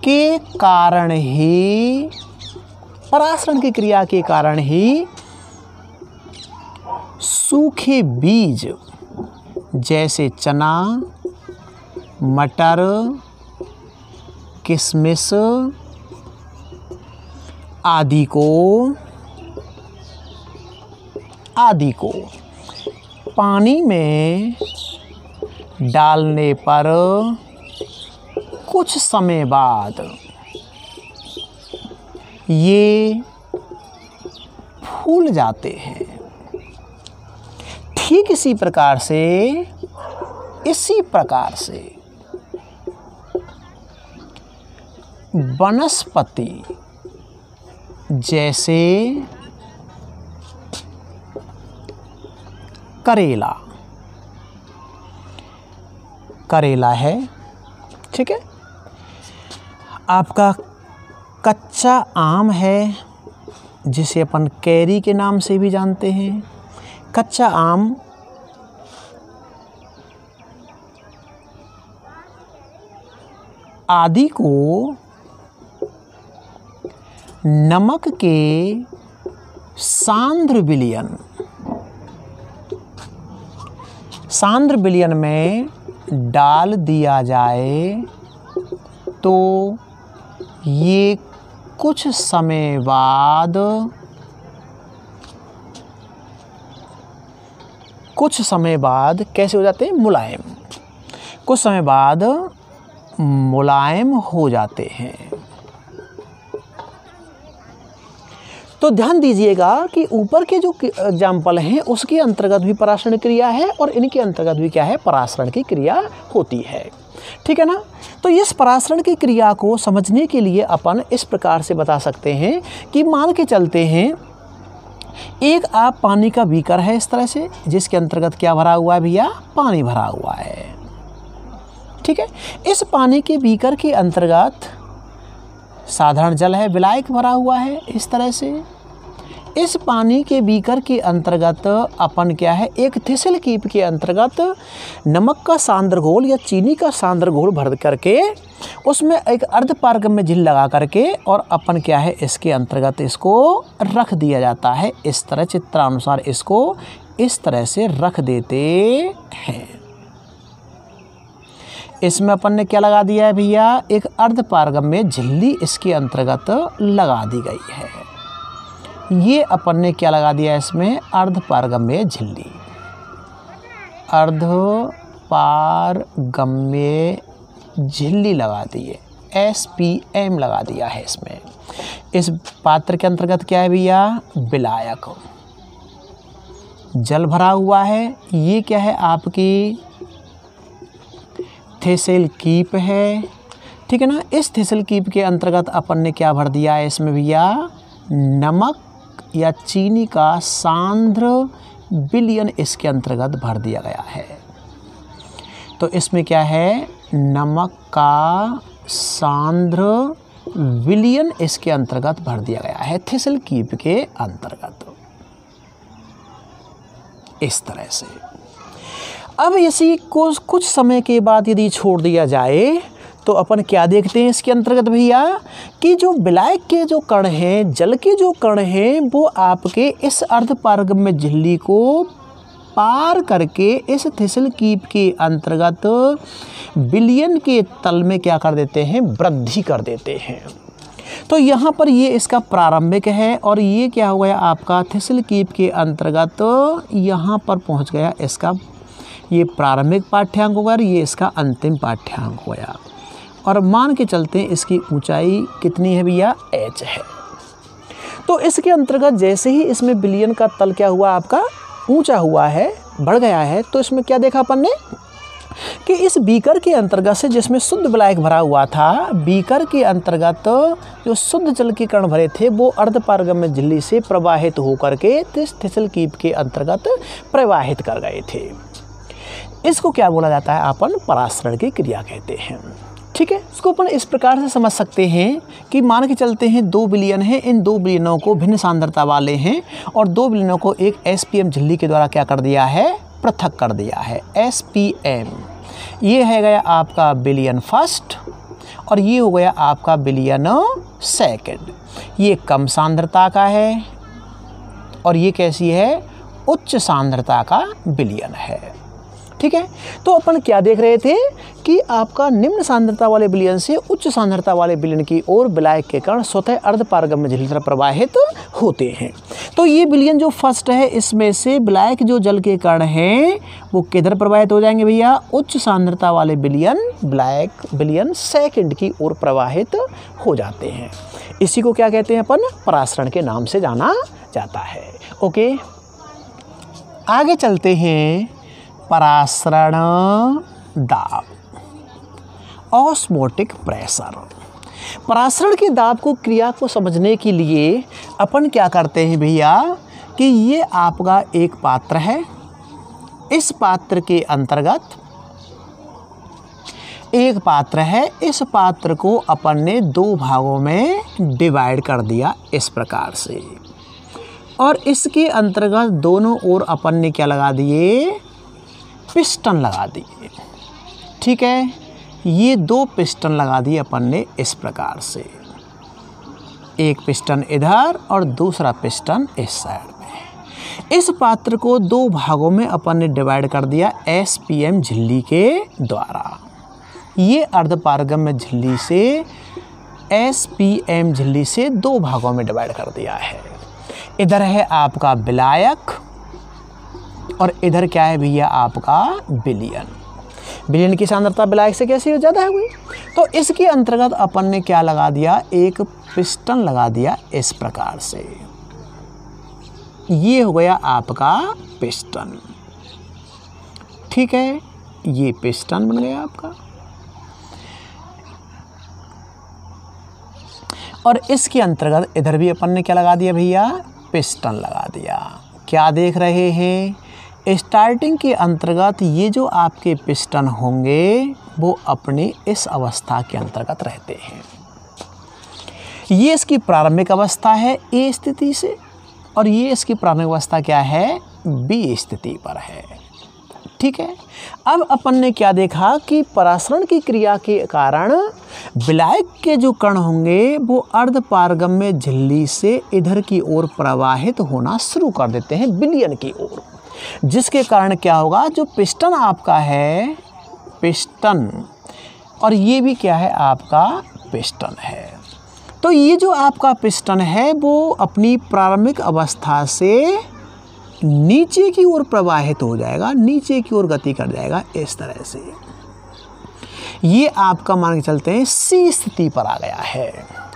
के कारण ही, परासरण की क्रिया के कारण ही सूखे बीज जैसे चना, मटर, किशमिश आदि को पानी में डालने पर कुछ समय बाद ये फूल जाते हैं। ठीक इसी प्रकार से वनस्पति जैसे करेला है, ठीक है, आपका कच्चा आम है जिसे अपन कैरी के नाम से भी जानते हैं। कच्चा आम आदि को नमक के सांद्र विलयन में डाल दिया जाए तो ये कुछ समय बाद कैसे हो जाते हैं, मुलायम, कुछ समय बाद मुलायम हो जाते हैं। तो ध्यान दीजिएगा कि ऊपर के जो एग्जाम्पल हैं उसके अंतर्गत भी परासरण क्रिया है और इनके अंतर्गत भी क्या है, परासरण की क्रिया होती है। ठीक है ना। तो इस परासरण की क्रिया को समझने के लिए अपन इस प्रकार से बता सकते हैं कि मान के चलते हैं, एक आप पानी का बीकर है इस तरह से, जिसके अंतर्गत क्या भरा हुआ है भैया, पानी भरा हुआ है। ठीक है। इस पानी के बीकर के अंतर्गत साधारण जल है, विलायक भरा हुआ है इस तरह से। इस पानी के बीकर के अंतर्गत अपन क्या है, एक थिसल कीप के अंतर्गत नमक का सांद्र घोल या चीनी का सांद्र घोल भर करके उसमें एक अर्धपारगम्य झिल्ली लगा करके और अपन क्या है, इसके अंतर्गत इसको रख दिया जाता है। इस तरह चित्रानुसार इसको इस तरह से रख देते हैं। इसमें अपन ने क्या लगा दिया है भैया, एक अर्धपारगम्य झिल्ली इसके अंतर्गत लगा दी गई है। ये अपन ने क्या लगा दिया है इसमें, अर्धपारगम्य झिल्ली, अर्धपारगम्य झिल्ली लगा दी है, SPM लगा दिया है इसमें। इस पात्र के अंतर्गत क्या है भैया, विलायक, जल भरा हुआ है। ये क्या है, आपकी थिसल कीप है। ठीक है ना। इस थिसल कीप के अंतर्गत अपन ने क्या भर दिया है इसमें भैया, नमक या चीनी का सांद्र विलयन इसके अंतर्गत भर दिया गया है। तो इसमें क्या है, नमक का सांद्र विलयन इसके अंतर्गत भर दिया गया है, थिसल कीप के अंतर्गत, इस तरह से। अब इसी को कुछ समय के बाद यदि छोड़ दिया जाए तो अपन क्या देखते हैं इसके अंतर्गत भैया, कि जो विलायक के जो कण हैं, जल के जो कण हैं, वो आपके इस अर्धपारगम्य झिल्ली को पार करके इस थिसल कीप के अंतर्गत विलयन के तल में क्या कर देते हैं, वृद्धि कर देते हैं। तो यहाँ पर ये इसका प्रारंभिक है और ये क्या हो गया आपका थिसल कीप के अंतर्गत यहाँ पर पहुँच गया, इसका ये प्रारंभिक पाठ्यांक हो गया और ये इसका अंतिम पाठ्यांक हो गया। और मान के चलते हैं इसकी ऊंचाई कितनी है भैया, h है। तो इसके अंतर्गत जैसे ही इसमें विलयन का तल क्या हुआ आपका, ऊंचा हुआ है, बढ़ गया है, तो इसमें क्या देखा अपन ने कि इस बीकर के अंतर्गत से जिसमें शुद्ध विलायक भरा हुआ था, बीकर के अंतर्गत जो शुद्ध जल के कण भरे थे वो अर्धपारगम्य झिल्ली से प्रवाहित होकर के थिसलकीप के अंतर्गत प्रवाहित कर गए थे। इसको क्या बोला जाता है, अपन परासरण की क्रिया कहते हैं। ठीक है, इसको अपन इस प्रकार से समझ सकते हैं कि मान के चलते हैं 2 विलयन हैं, इन 2 विलयनों को भिन्न सांद्रता वाले हैं और 2 विलयनों को एक SPM झिल्ली के द्वारा क्या कर दिया है, पृथक कर दिया है। SPM ये है गया आपका विलयन फर्स्ट और ये हो गया आपका विलयन सेकंड। ये कम सांद्रता का है और ये कैसी है, उच्च सांद्रता का विलयन है। ठीक है, तो अपन क्या देख रहे थे कि आपका निम्न सांद्रता वाले विलयन से उच्च सांद्रता वाले विलयन की ओर विलायक के कण स्वतः अर्धपारगम्य झिल्ली से प्रवाहित होते हैं। तो ये विलयन जो फर्स्ट है, इसमें से विलायक जो जल के कण हैं वो किधर प्रवाहित हो जाएंगे भैया, उच्च सांद्रता वाले विलयन विलायक विलयन सेकंड की ओर प्रवाहित हो जाते हैं। इसी को क्या कहते हैं अपन, परासरण के नाम से जाना जाता है। ओके, आगे चलते हैं। परासरण दाब, ऑस्मोटिक प्रेशर। परासरण के दाब को क्रिया को समझने के लिए अपन क्या करते हैं भैया कि ये आपका एक पात्र है, इस पात्र के अंतर्गत एक पात्र है, इस पात्र को अपन ने 2 भागों में डिवाइड कर दिया इस प्रकार से, और इसके अंतर्गत दोनों ओर अपन ने क्या लगा दिए, पिस्टन लगा दिए। ठीक है, ये 2 पिस्टन लगा दिए अपन ने इस प्रकार से, एक पिस्टन इधर और दूसरा पिस्टन इस साइड में। इस पात्र को 2 भागों में अपन ने डिवाइड कर दिया SPM झिल्ली के द्वारा। ये अर्धपारगम्य झिल्ली से SPM झिल्ली से 2 भागों में डिवाइड कर दिया है। इधर है आपका विलायक और इधर क्या है भैया आपका विलयन। विलयन की सांद्रता विलायक से कैसी ज़्यादा हुई, तो इसके अंतर्गत अपन ने क्या लगा दिया, एक पिस्टन लगा दिया इस प्रकार से। ये हो गया आपका पिस्टन। ठीक है, ये पिस्टन बन गया आपका, और इसके अंतर्गत इधर भी अपन ने क्या लगा दिया भैया, पिस्टन लगा दिया। क्या देख रहे हैं, स्टार्टिंग के अंतर्गत ये जो आपके पिस्टन होंगे वो अपनी इस अवस्था के अंतर्गत रहते हैं। ये इसकी प्रारंभिक अवस्था है A स्थिति से, और ये इसकी प्रारंभिक अवस्था क्या है, B स्थिति पर है। ठीक है, अब अपन ने क्या देखा कि परासरण की क्रिया के कारण विलायक के जो कण होंगे वो अर्धपारगम्य झिल्ली से इधर की ओर प्रवाहित होना शुरू कर देते हैं विलयन की ओर, जिसके कारण क्या होगा, जो पिस्टन आपका है, पिस्टन, और ये भी क्या है आपका पिस्टन है। तो ये जो आपका पिस्टन है वो अपनी प्रारंभिक अवस्था से नीचे की ओर प्रवाहित हो जाएगा, नीचे की ओर गति कर जाएगा इस तरह से। ये आपका मान के चलते हैं C स्थिति पर आ गया है,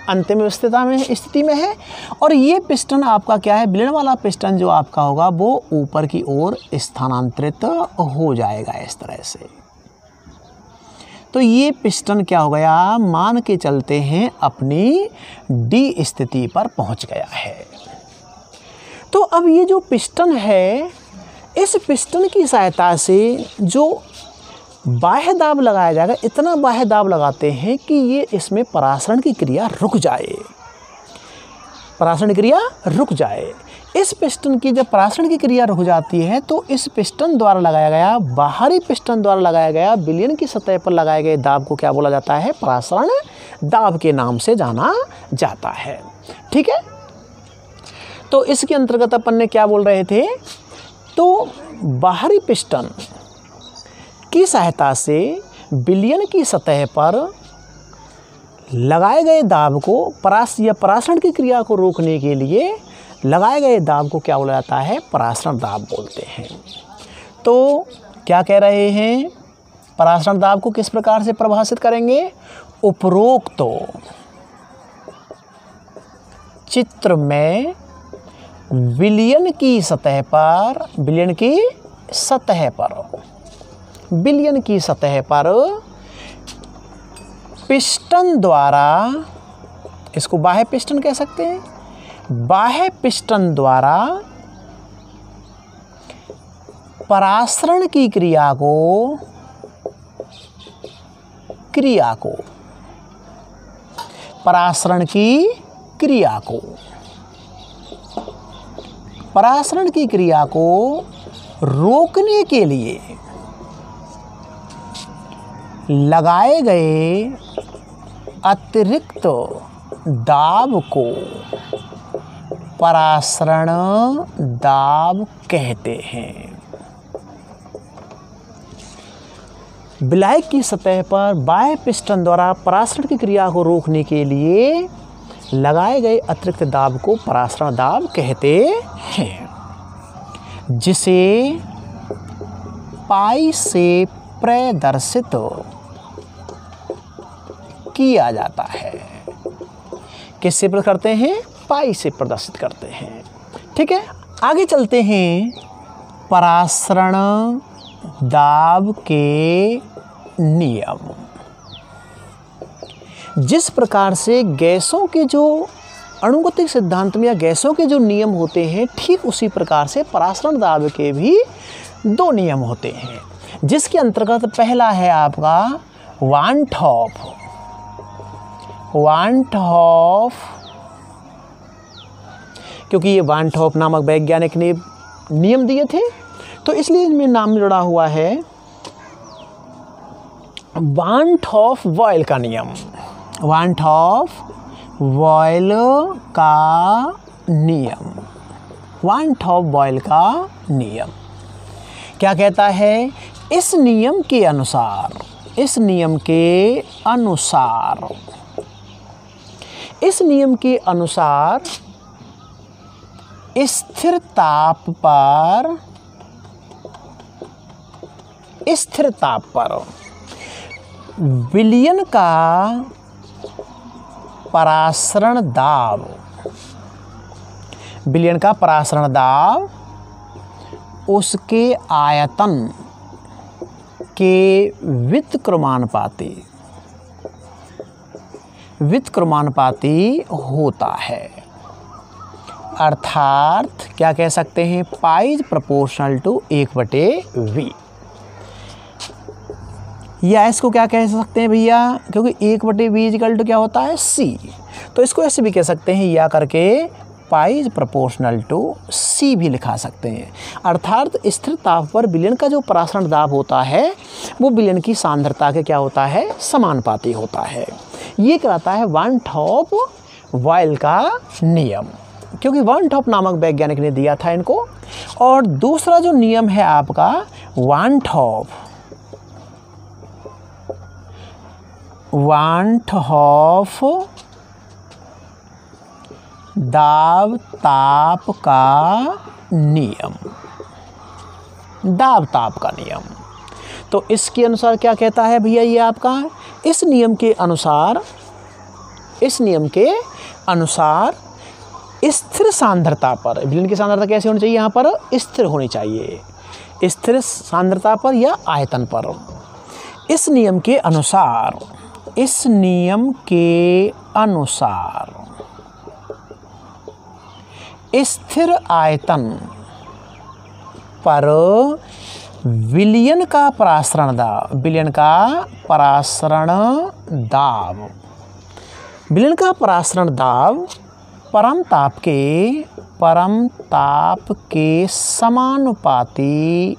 अंतिम स्थिति में है। और ये पिस्टन आपका क्या है, विलयन वाला पिस्टन जो आपका होगा वो ऊपर की ओर स्थानांतरित हो जाएगा इस तरह से। तो ये पिस्टन क्या हो गया, मान के चलते हैं अपनी D स्थिति पर पहुंच गया है। तो अब ये जो पिस्टन है, इस पिस्टन की सहायता से जो बाह्य दाब लगाया जाएगा, इतना बाह्य दाब लगाते हैं कि ये इसमें परासरण की क्रिया रुक जाए, परासरण क्रिया रुक जाए। इस पिस्टन की जब परासरण की क्रिया रुक जाती है तो इस पिस्टन द्वारा लगाया गया, बाहरी पिस्टन द्वारा लगाया गया विलयन की सतह पर लगाए गए दाब को क्या बोला जाता है, परासरण दाब के नाम से जाना जाता है। ठीक है, तो इसके अंतर्गत अपन ने क्या बोल रहे थे, तो बाहरी पिस्टन की सहायता से विलयन की सतह पर लगाए गए दाब को परासरण की क्रिया को रोकने के लिए लगाए गए दाब को क्या बोला जाता है, परासरण दाब बोलते हैं। तो क्या कह रहे हैं, परासरण दाब को किस प्रकार से परिभाषित करेंगे, उपरोक्त चित्र में विलयन की सतह पर, विलयन की सतह पर, विलयन की सतह पर पिस्टन द्वारा, इसको बाह्य पिस्टन कह सकते हैं, बाह्य पिस्टन द्वारा परासरण की क्रिया को परासरण की क्रिया को रोकने के लिए लगाए गए अतिरिक्त दाब को परासरण दाब कहते हैं। विलायक की सतह पर बाह्य पिस्टन द्वारा परासरण की क्रिया को रोकने के लिए लगाए गए अतिरिक्त दाब को परासरण दाब कहते हैं, जिसे पाई से प्रदर्शित किया जाता है। किससे प्रदर्शित करते हैं? पाई से प्रदर्शित करते हैं। ठीक है, आगे चलते हैं। परासरण दाब के नियम। जिस प्रकार से गैसों के जो अणुगतिक सिद्धांत में या गैसों के जो नियम होते हैं, ठीक उसी प्रकार से परासरण दाब के भी 2 नियम होते हैं, जिसके अंतर्गत पहला है आपका वान टॉफ, क्योंकि ये वान टॉफ नामक वैज्ञानिक ने नियम दिए थे, तो इसलिए इनमें नाम जुड़ा हुआ है वान टॉफ बॉयल का नियम। वान टॉफ बॉयल का नियम, वान टॉफ बॉयल का नियम क्या कहता है? इस नियम के अनुसार स्थिर ताप पर विलयन का परासरण दाब उसके आयतन के व्युत्क्रमानुपाती होता है। अर्थात क्या कह सकते हैं? Pi is proportional to 1/V। या इसको क्या कह सकते हैं भैया? क्योंकि 1/V इक्वल टू क्या होता है? C। तो इसको ऐसे भी कह सकते हैं, या करके पाइज प्रोपोर्शनल टू C भी लिखा सकते हैं। अर्थात स्थिर ताप पर विलयन का जो परासरण दाब होता है वो विलयन की सांद्रता के क्या होता है? समानुपाती होता है। ये कहलाता है वान टॉफ बॉयल का नियम, क्योंकि वान टॉफ नामक वैज्ञानिक ने दिया था इनको। और दूसरा जो नियम है आपका वान टॉफ दाब ताप का नियम, दाब ताप का नियम। तो इसके अनुसार क्या कहता है भैया? ये आपका इस नियम के अनुसार स्थिर सांद्रता पर, विलयन की सांद्रता कैसे होनी चाहिए? यहाँ पर स्थिर होनी चाहिए, स्थिर सांद्रता पर या आयतन पर। इस नियम के अनुसार स्थिर आयतन पर विलयन का परासरण दाब परम ताप के समानुपाती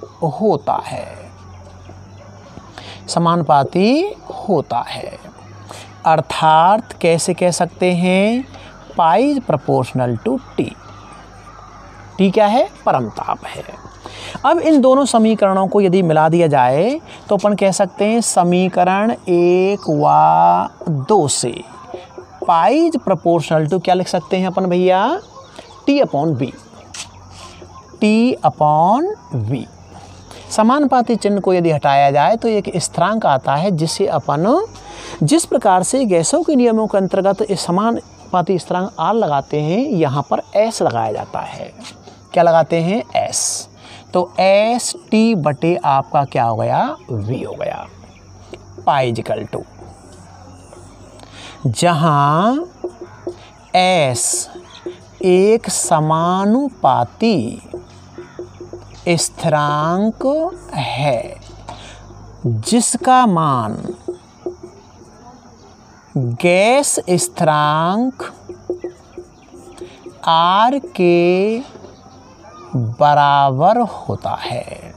होता है। अर्थात कैसे कह सकते हैं? Pi is proportional to T। T क्या है? परम ताप है। अब इन दोनों समीकरणों को यदि मिला दिया जाए तो अपन कह सकते हैं समीकरण 1 व 2 से पाइज प्रोपोर्शनल टू क्या लिख सकते हैं अपन भैया? T/V। T/V। समानुपाती चिन्ह को यदि हटाया जाए तो एक स्थिरांक आता है, जिसे अपन जिस प्रकार से गैसों के नियमों के अंतर्गत इस समानुपाती स्थिरांक R लगाते हैं, यहाँ पर S लगाया जाता है। क्या लगाते हैं? S। तो एस टी बटे आपका क्या हो गया, वी हो गया। पाई इक्वल टू, जहां एस एक समानुपाती स्थिरांक है जिसका मान गैस स्थिरांक R के बराबर होता है,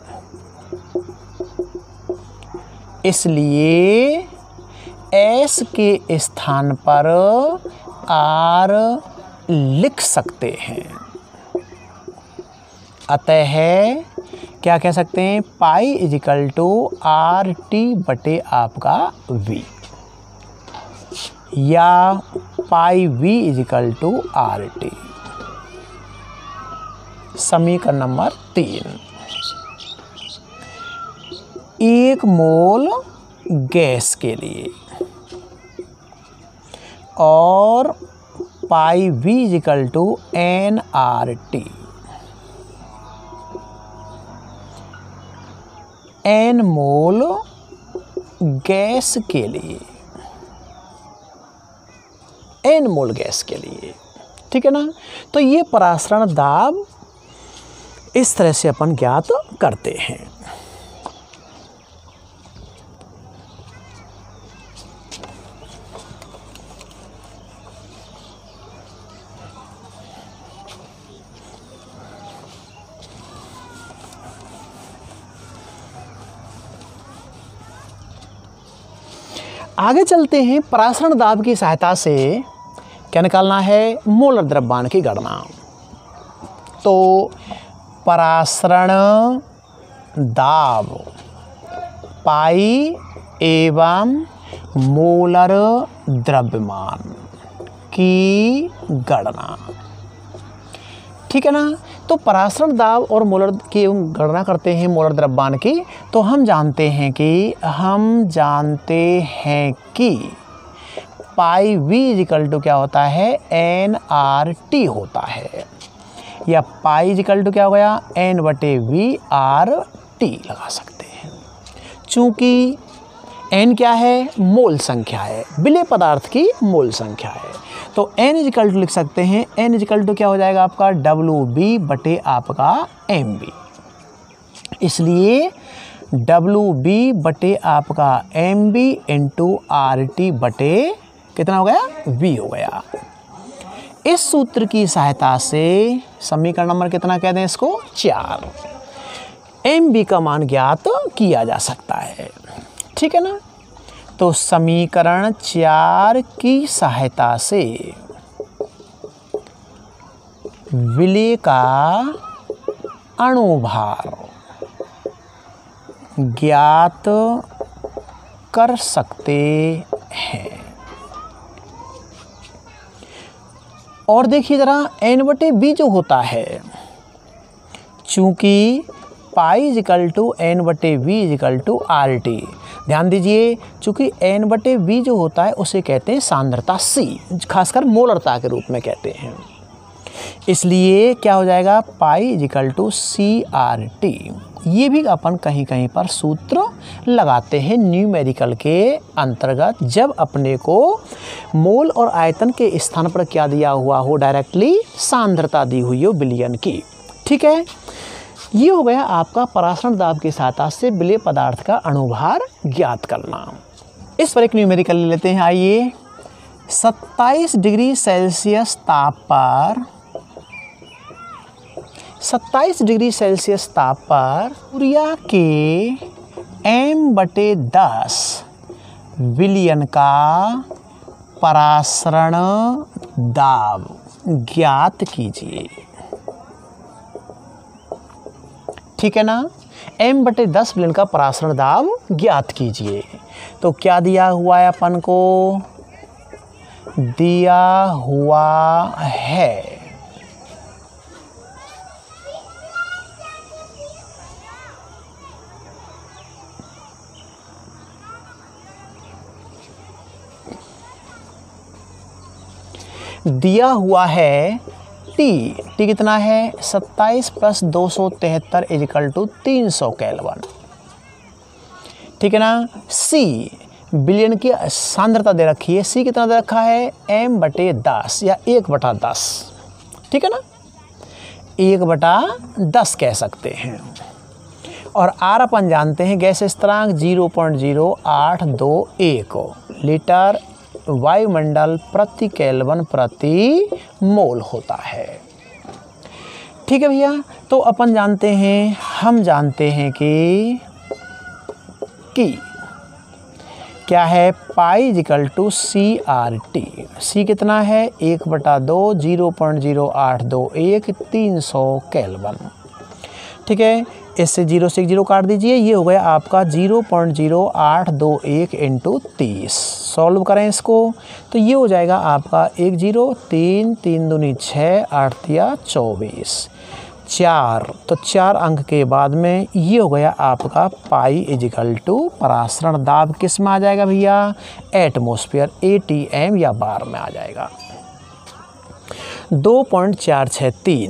इसलिए S के स्थान पर R लिख सकते हैं। अतः क्या कह सकते हैं, pi is equal to R T बटे आपका वी, या pi V is equal to R T. समीकरण नंबर 3, 1 मोल गैस के लिए और pi V is equal to N R T. N mole gas के लिए, एन मोल गैस के लिए, ठीक है ना। तो ये परासरण दाब इस तरह से अपन ज्ञात करते हैं। आगे चलते हैं, परासरण दाब की सहायता से क्या निकालना है, मोलर द्रव्यमान की गणना। तो परासरण दाब पाई एवं मोलर द्रव्यमान की गणना, ठीक है ना। तो परासरण दाब और मोलर की गणना करते हैं मोलर द्रव्यमान की। तो हम जानते हैं कि पाई वी इजिकल टू क्या होता है, एन आर टी होता है, या पाई इजिकल टू क्या हो गया, एन बटे वी आर टी लगा सकते हैं। चूँकि एन क्या है, मोल संख्या है, विलेय पदार्थ की मोल संख्या है, तो एन इजिकल टू लिख सकते हैं, एन इजिकल टू क्या हो जाएगा आपका, डब्ल्यू बी बटे आपका एम बी। इसलिए डब्ल्यू बी बटे आपका M B into R T बटे कितना हो गया, वी हो गया। इस सूत्र की सहायता से समीकरण नंबर कितना कहते हैं इसको, 4, एम बी का मान ज्ञात किया जा सकता है, ठीक है ना। तो समीकरण 4 की सहायता से विलेय का अणुभार ज्ञात कर सकते हैं। और देखिए जरा, एन बटे बी जो होता है, चूंकि पाई इजिकल टू एन बटे V is equal to R T, ध्यान दीजिए, चूंकि एन बटे वी जो होता है उसे कहते हैं सांद्रता सी, खासकर मोलरता के रूप में कहते हैं। इसलिए क्या हो जाएगा, pi is equal to C R T. ये भी अपन कहीं कहीं पर सूत्र लगाते हैं न्यूमेरिकल के अंतर्गत, जब अपने को मोल और आयतन के स्थान पर क्या दिया हुआ हो, डायरेक्टली सांद्रता दी हुई हो बिलियन की, ठीक है। ये हो गया आपका परासरण दाब की सहायता से विलेय पदार्थ का अणुभार ज्ञात करना। इस पर एक न्यूमेरिकल ले लेते हैं, आइए। 27 डिग्री सेल्सियस ताप पर 27 डिग्री सेल्सियस ताप पर यूरिया के m/10 विलियन का परासरण दाब ज्ञात कीजिए, ठीक है ना। m/10 विलियन का परासरण दाब ज्ञात कीजिए। तो क्या दिया हुआ है अपन को, दिया हुआ है टी कितना है 27 + 273 = 300 केल्विन। ठीक है ना। सी विलयन की सांद्रता दे रखी है, सी कितना दे रखा है m/10 या 1/10। ठीक है ना, 1/10 कह सकते हैं। और आर अपन जानते हैं गैस स्थिरांक 0.0821 लीटर वायुमंडल प्रति केल्विन प्रति मोल होता है। ठीक है भैया, तो अपन जानते हैं, हम जानते हैं कि क्या है पाई = CRT। सी कितना है 1/2 0.0821 300 केल्विन। ठीक है, इससे 0 से 0 काट दीजिए, ये हो गया आपका 0.0821 × 30। सॉल्व करें इसको तो ये हो जाएगा आपका 1 0 3 3 दूनी 6 8 या 24 4। तो 4 अंक के बाद में ये हो गया आपका पाई = परासरण दाब किस में आ जाएगा भैया एटमॉस्फेयर ATM या बार में आ जाएगा 2.463।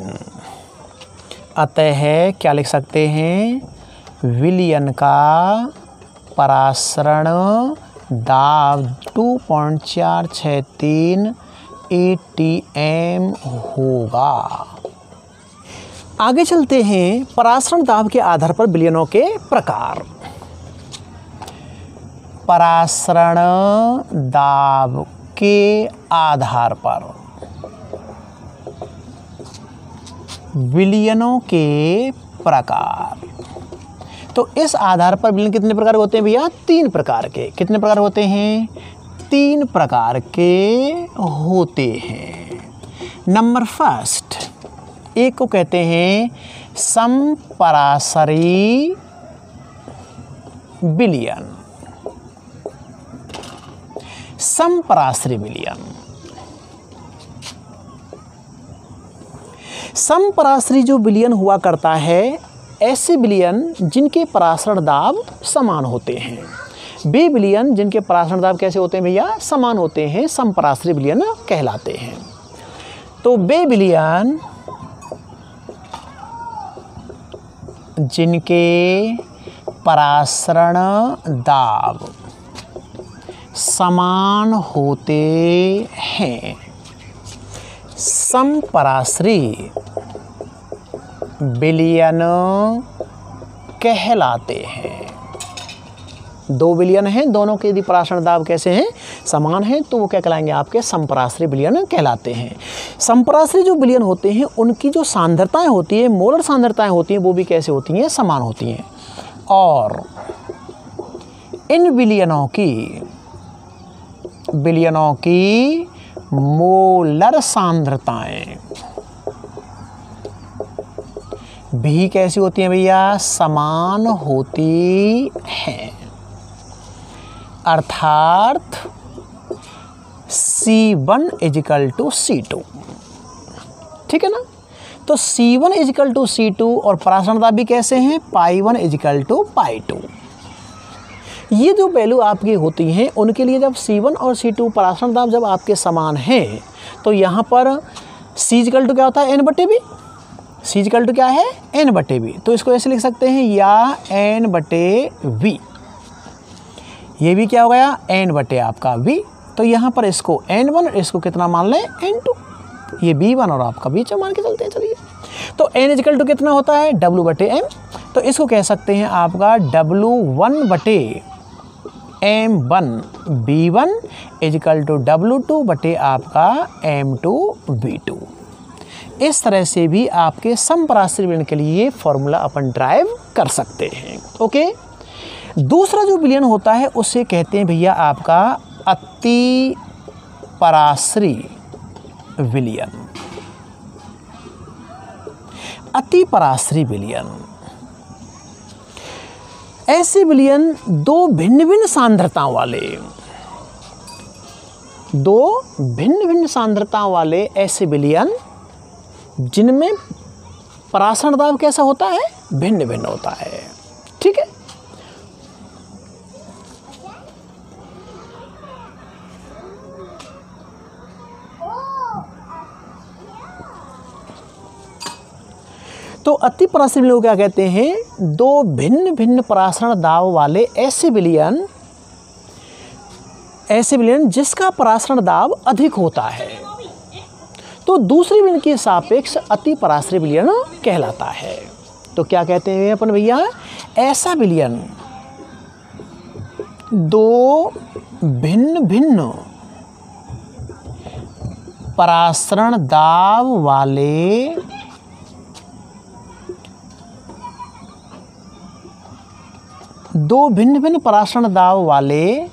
अतः क्या लिख सकते हैं विलयन का परासरण दाब 2.463 ATM होगा। आगे चलते हैं परासरण दाब के आधार पर विलयनों के प्रकार। परासरण दाब के आधार पर विलयनों के प्रकार। तो इस आधार पर विलयन कितने प्रकार होते हैं भैया 3 प्रकार के। कितने प्रकार होते हैं 3 प्रकार के होते हैं। नंबर फर्स्ट, एक को कहते हैं समपरासरी विलयन। समपरासरी विलयन, समपरासरी जो विलयन हुआ करता है ऐसे विलयन जिनके परासरण दाब समान होते हैं। वे विलयन जिनके परासरण दाब कैसे होते हैं भैया समान होते हैं, समपरासरी विलयन कहलाते हैं। तो वे विलयन जिनके परासरण दाब समान होते हैं समपरासरी विलयन कहलाते हैं। 2 विलयन हैं, दोनों के यदि परासरण दाब कैसे हैं समान हैं तो वो क्या कहलाएंगे आपके समपरासरी विलयन कहलाते हैं। समपरासरी जो विलयन होते हैं उनकी जो सांद्रताएं होती है मोलर सांद्रताएं होती हैं वो भी कैसे होती हैं समान होती हैं। और इन विलयनों की मोलर सांद्रताएं भी कैसी होती हैं भैया समान होती हैं। अर्थात C1 = C2। ठीक है ना। तो C1 = C2 और परासरण दाब भी कैसे हैं π1 = π2। ये जो वैल्यू आपकी होती हैं उनके लिए जब C1 और C2 परासरण दाब जब आपके समान हैं तो यहाँ पर C = क्या होता है n/v। C = क्या है n/v। तो इसको ऐसे लिख सकते हैं या n/v। ये भी क्या हो गया n/ आपका v। तो यहाँ पर इसको n1 इसको कितना मान लें n2। ये b1 और आपका b2 मान के चलते हैं। चलिए तो n = कितना होता है w/m। तो इसको कह सकते हैं आपका w1/m1 b1 = w2/ आपका m2 v2। इस तरह से भी आपके समपरासरी विलयन के लिए फॉर्मूला अपन ड्राइव कर सकते हैं। ओके, दूसरा जो विलयन होता है उसे कहते हैं भैया आपका अति परासरी विलयन। अति परासरी विलयन ऐसे विलयन दो भिन्न भिन्न सांद्रताओं वाले ऐसे विलयन जिनमें परासरण दाब कैसा होता है भिन्न भिन्न होता है। ठीक है। तो अति पराश्रयी विलियन को क्या कहते हैं? दो भिन्न भिन्न परासरण दाब वाले ऐसे विलियन जिसका परासरण दाब अधिक होता है, तो दूसरे विलियन के सापेक्ष अति पराश्रयी विलियन कहलाता है। तो क्या कहते हैं अपन भैया? ऐसा विलियन दो भिन्न भिन्न परासरण दाब वाले परासरण दाब वाले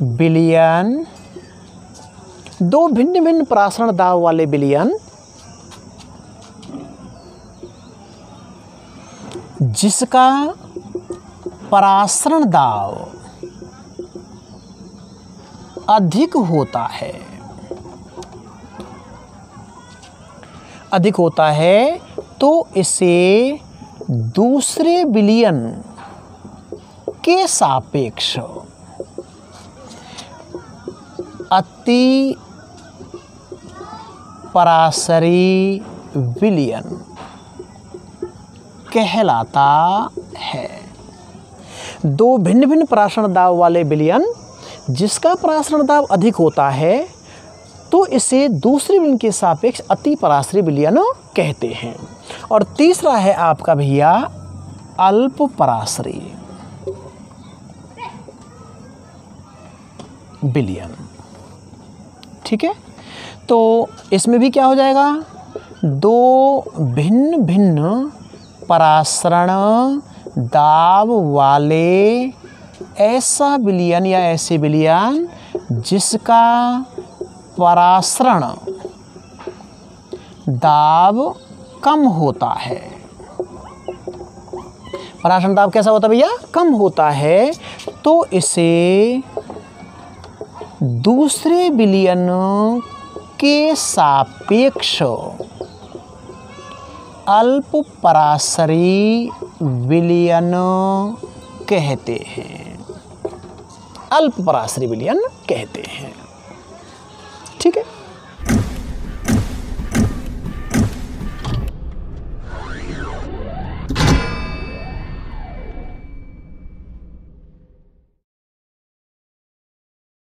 विलियन, दो भिन्न भिन्न परासरण दाब वाले विलियन जिसका परासरण दाब अधिक होता है, तो इसे दूसरे विलियन के सापेक्ष अति पराश्रयी विलियन कहलाता है। दो भिन्न भिन्न परासरण दाब वाले विलियन जिसका परासरण दाब अधिक होता है, तो इसे दूसरे विलियन के सापेक्ष अति पराश्रयी विलियन कहते हैं। और तीसरा है आपका भैया अल्प पराश्रयी विलियन। ठीक है, तो इसमें भी क्या हो जाएगा? दो भिन्न भिन्न परासरण दाब वाले ऐसा विलियन या ऐसे विलियन जिसका परासरण दाब कम होता है। परासरण दाब कैसा होता है भैया? कम होता है, तो इसे दूसरे विलियन के सापेक्ष अल्प पराश्रयी विलियन कहते हैं। अल्प पराश्रयी विलियन कहते हैं। ठीक है।